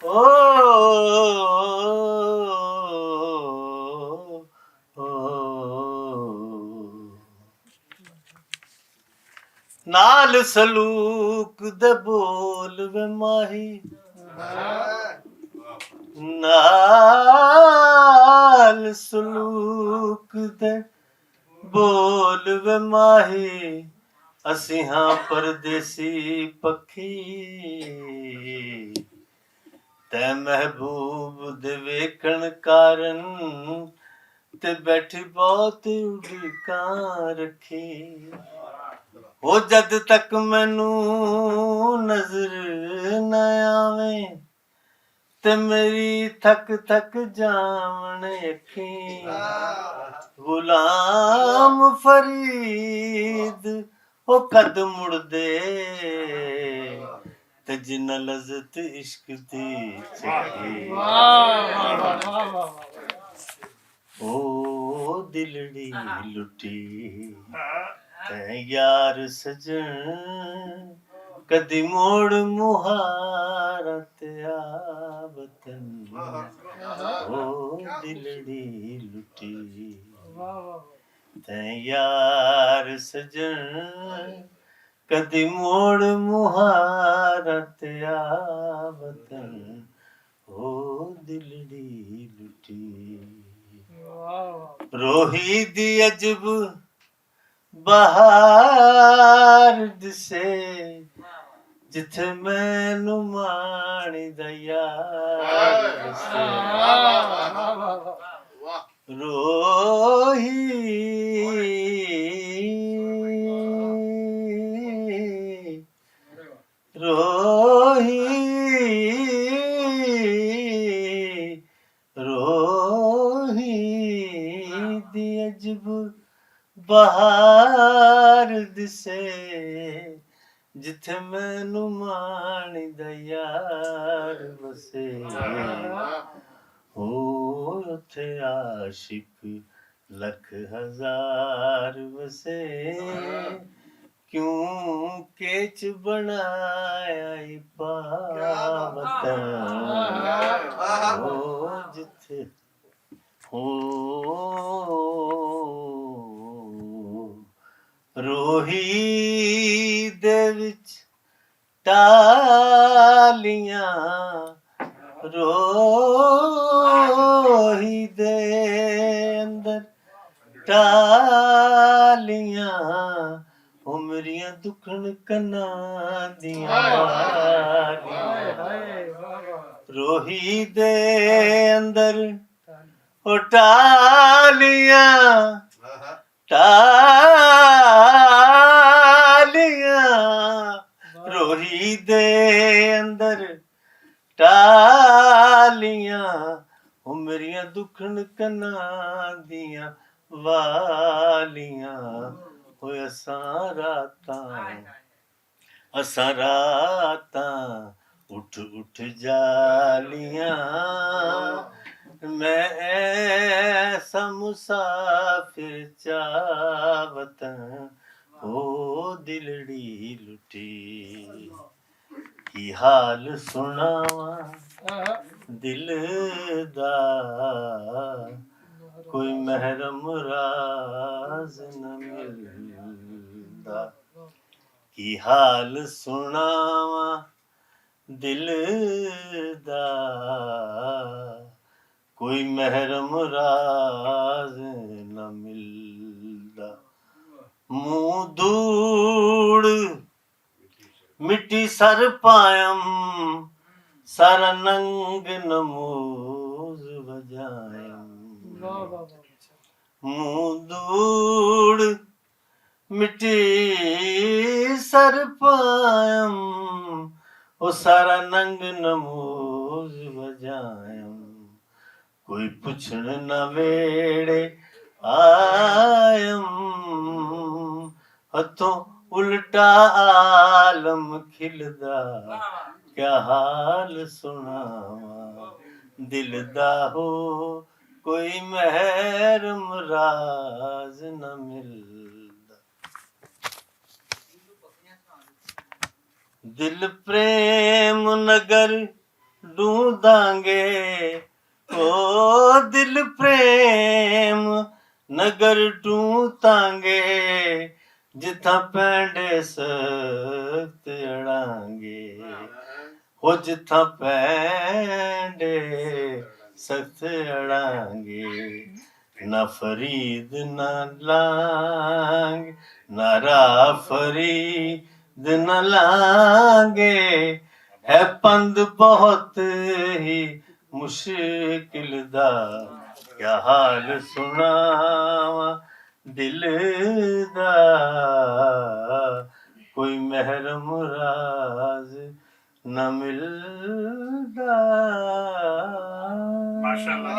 ओ नाल सलूक दे बोल वे माही नाल सलूक दे बोल वे माही ਅਸੀਂ ਹਾਂ ਪਰਦੇਸੀ ਪੱਖੀ ਤੈ ਮਹਿਬੂਬ ਦੇ ਵੇਖਣ ਕਾਰਨ ਤੇ ਬੈਠੀ ਬਹੁਤ ਉਡੀਕਾਂ ਰੱਖੀ ਉਹ ਜਦ ਤੱਕ ਮੈਨੂੰ ਨਜ਼ਰ ਨਾ ਆਵੇ ਤੇ ਮੇਰੀ ਥੱਕ ਥੱਕ ਜਾਵਣ ਅੱਖੀ ਗੁਲਾਮ ਫਰੀਦ ਉਹ ਕਦ ਮੁੜਦੇ ਤੇ ਜਿੰਨਾ ਲਜ਼ਤ ਇਸ਼ਕ ਦੀ ਚੱਕੀ ਉਹ ਦਿਲੜੀ ਲੁੱਟੀ ਤੈ ਯਾਰ ਸਜਣ ਕਦੀ ਮੋੜ ਮੁਹਾਰਾ ਤੇ ਆ ਵਤਨ ਉਹ ਦਿਲੜੀ ਲੁੱਟੀ ਤੈ ਯਾਰ ਸਜਣ ਕਦੀ ਮੋੜ ਮੁਹਾਰਾ ਤੇ ਆ ਵਤਨ ਉਹ ਦਿਲੜੀ ਲੁੱਟੀ ਰੋਹੀ ਦੀ ਅਜਬ ਬਹਾਰ ਦਿਸੇ ਜਿੱਥੇ ਮੈਨੂੰ ਮਾਣੀ ਦਾ ਯਾਰ ਦਿਸੇ ਰੋਹੀ ਰੋਹੀ ਰੋਹੀ ਦੀ ਅਜਬ ਬਹਾਰ ਦਿਸੇ ਜਿੱਥੇ ਮੈਨੂੰ ਮਾਣੀ ਦਾ ਯਾਰ ਵਸੇ ਹੋ ਉੱਥੇ ਆਸ਼ਿਕ ਲੱਖ ਹਜ਼ਾਰ ਵਸੇ ਕਿਉਂ ਕੇਚ ਬਣਾਇਆ ਈ ਪਾਵਤਨ ਹੋ ਜਿੱਥੇ ਹੋ ਰੋਹੀ ਦੇ ਵਿੱਚ ਟਾਲੀਆਂ ਰੋਹੀ ਦੇ ਅੰਦਰ ਟਾਲੀਆਂ ਉਹ ਮੇਰੀਆਂ ਦੁਖਣ ਕੰਨਾਂ ਦੀਆਂ ਰੋਹੀ ਦੇ ਅੰਦਰ ਉਹ ਟਾਲੀਆਂ ਟਾਲੀਆਂ ਰੋਹੀ ਦੇ ਅੰਦਰ ਟਾਲੀਆਂ ਉਹ ਮੇਰੀਆਂ ਦੁਖਣ ਕੰਨਾਂ ਦੀਆਂ ਵਾਲੀਆਂ ਹੋਏ ਅਸਾਂ ਰਾਤਾਂ ਉੱਠ ਉੱਠ ਜਾਲੀਆਂ ਮੈਂ ਐਸਾ ਮੁਸਾਫਿਰ ਚਾਵਤਾਂ ਉਹ ਦਿਲੜੀ ਲੁੱਟੀ ਕੀ ਹਾਲ ਸੁਣਾਵਾਂ ਦਿਲ ਦਾ ਕੋਈ ਮਹਿਰਮ ਰਾਜ਼ ਨ ਮਿਲਦਾ ਕੀ ਹਾਲ ਸੁਣਾਵਾਂ ਦਿਲ ਦਾ ਕੋਈ ਮਹਿਰਮ ਰਾਜ਼ ਨ ਮਿਲਦਾ ਮੂੰਹ ਧੂੜ ਮਿੱਟੀ ਸਰ ਪਾਇਮ ਸਾਰਾ ਨੰਗ ਨਮੂਜ਼ ਵਜਾਇਮ ਮੂੰਹ ਧੂੜ ਮਿੱਟੀ ਸਰ ਪਾਇਮ ਉਹ ਸਾਰਾ ਨੰਗ ਨਮੂਜ਼ ਵਜਾਇਮ ਕੋਈ ਪੁੱਛਣ ਨਾ ਵੇੜੇ ਆਇਮ ਹੱਥੋਂ ਉਲਟਾ ਆਲਮ ਖਿਲਦਾ ਕਿਆ ਹਾਲ ਸੁਣਾਵਾਂ ਦਿਲ ਦਾ ਹੋ ਕੋਈ ਮਹਿਰਮ ਰਾਜ਼ ਨ ਮਿਲਦਾ ਦਿਲ ਪ੍ਰੇਮ ਨਗਰ ਢੂੰਦਾਂਗੇ ਓ ਦਿਲ ਪ੍ਰੇਮ ਨਗਰ ਢੂੰਦਾਂਗੇ ਜਿੱਥਾਂ ਪੈਂਡੇ ਸਖਤ ਅੜਾਂਗੇ ਹੋ ਜਿੱਥਾਂ ਪੈਂਡੇ ਸਖਤ ਅੜਾਂਗੇ ਨਾ ਫਰੀਦ ਨਾ ਲਾਂਗ ਨਾ ਰਾ ਫਰੀਦ ਨਾ ਲਾਂਗੇ ਹੈ ਪੰਦ ਬਹੁਤ ਹੀ ਮੁਸ਼ਕਿਲ ਦਾ ਕਿਆ ਹਾਲ ਸੁਣਾਵਾਂ ਦਿਲ ਦਾ ਕੋਈ ਮਹਿਰਮ ਰਾਜ਼ ਨਾ ਮਿਲਦਾ ਮਾਸ਼ਾਅੱਲਾ